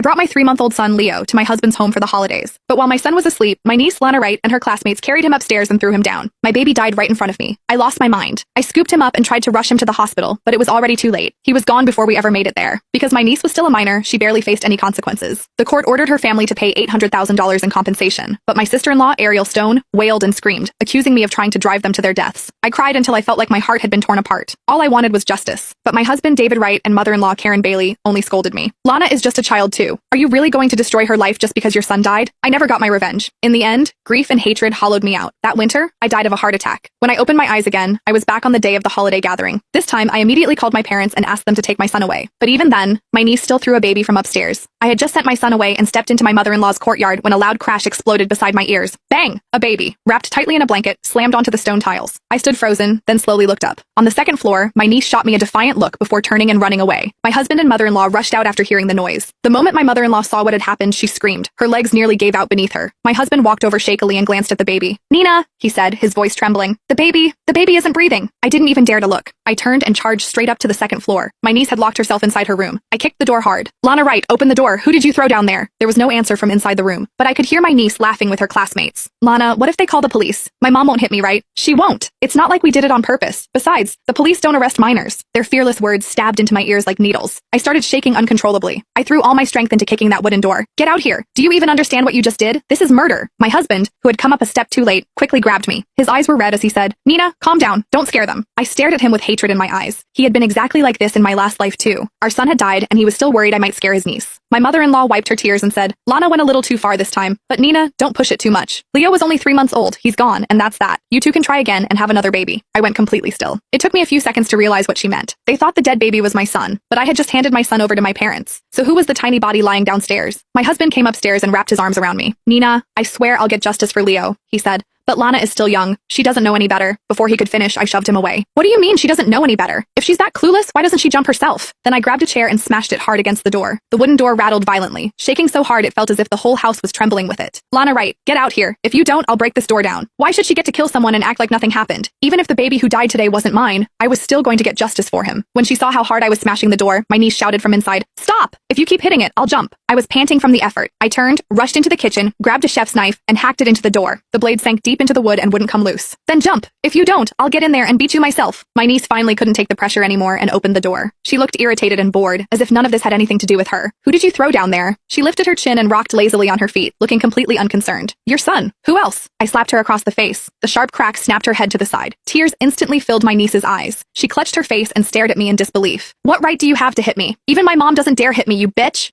I brought my 3-month-old son, Leo, to my husband's home for the holidays. But while my son was asleep, my niece, Lana Wright, and her classmates carried him upstairs and threw him down. My baby died right in front of me. I lost my mind. I scooped him up and tried to rush him to the hospital, but it was already too late. He was gone before we ever made it there. Because my niece was still a minor, she barely faced any consequences. The court ordered her family to pay $800,000 in compensation, but my sister-in-law, Ariel Stone, wailed and screamed, accusing me of trying to drive them to their deaths. I cried until I felt like my heart had been torn apart. All I wanted was justice. But my husband, David Wright, and mother-in-law, Karen Bailey, only scolded me. Lana is just a child too. Are you really going to destroy her life just because your son died? I never got my revenge. In the end, grief and hatred hollowed me out. That winter, I died of a heart attack. When I opened my eyes again, I was back on the day of the holiday gathering. This time, I immediately called my parents and asked them to take my son away. But even then, my niece still threw a baby from upstairs. I had just sent my son away and stepped into my mother-in-law's courtyard when a loud crash exploded beside my ears. Bang! A baby, wrapped tightly in a blanket, slammed onto the stone tiles. I stood frozen, then slowly looked up. On the second floor, my niece shot me a defiant look before turning and running away. My husband and mother-in-law rushed out after hearing the noise. The moment my mother-in-law saw what had happened, she screamed. Her legs nearly gave out beneath her. My husband walked over shakily and glanced at the baby. "Nina," he said, his voice trembling. The baby isn't breathing." I didn't even dare to look. I turned and charged straight up to the second floor. My niece had locked herself inside her room. I kicked the door hard. "Lana Wright, open the door. Who did you throw down there?" There was no answer from inside the room, but I could hear my niece laughing with her classmates. "Lana, what if they call the police? My mom won't hit me, right?" "She won't. It's not like we did it on purpose. Besides, the police don't arrest minors." Their fearless words stabbed into my ears like needles. I started shaking uncontrollably. I threw all my strength into kicking that wooden door. "Get out here. Do you even understand what you just did? This is murder." My husband, who had come up a step too late, quickly grabbed me. His eyes were red as he said, "Nina, calm down. Don't scare them." I stared at him with hatred in my eyes. He had been exactly like this in my last life too. Our son had died, and he was still worried I might scare his niece. My mother-in-law wiped her tears and said, "Lana went a little too far this time, but Nina, don't push it too much. Leo was only 3 months old. He's gone, and that's that. You two can try again and have another baby." I went completely still. It took me a few seconds to realize what she meant. They thought the dead baby was my son, but I had just handed my son over to my parents. So who was the tiny body lying downstairs? My husband came upstairs and wrapped his arms around me. "Nina, I swear I'll get justice for Leo," he said. "But Lana is still young. She doesn't know any better." Before he could finish, I shoved him away. "What do you mean she doesn't know any better? If she's that clueless, why doesn't she jump herself?" Then I grabbed a chair and smashed it hard against the door. The wooden door rattled violently, shaking so hard it felt as if the whole house was trembling with it. "Lana Wright, get out here. If you don't, I'll break this door down. Why should she get to kill someone and act like nothing happened? Even if the baby who died today wasn't mine, I was still going to get justice for him." When she saw how hard I was smashing the door, my niece shouted from inside, "Stop! If you keep hitting it, I'll jump." I was panting from the effort. I turned, rushed into the kitchen, grabbed a chef's knife, and hacked it into the door. The blade sank deep into the wood and wouldn't come loose. "Then jump! If you don't, I'll get in there and beat you myself." My niece finally couldn't take the pressure anymore and opened the door. She looked irritated and bored, as if none of this had anything to do with her. "Who did you throw down there?" She lifted her chin and rocked lazily on her feet, looking completely unconcerned. "Your son. Who else?" I slapped her across the face. The sharp crack snapped her head to the side. Tears instantly filled my niece's eyes. She clutched her face and stared at me in disbelief. "What right do you have to hit me? Even my mom doesn't dare hit me, you bitch."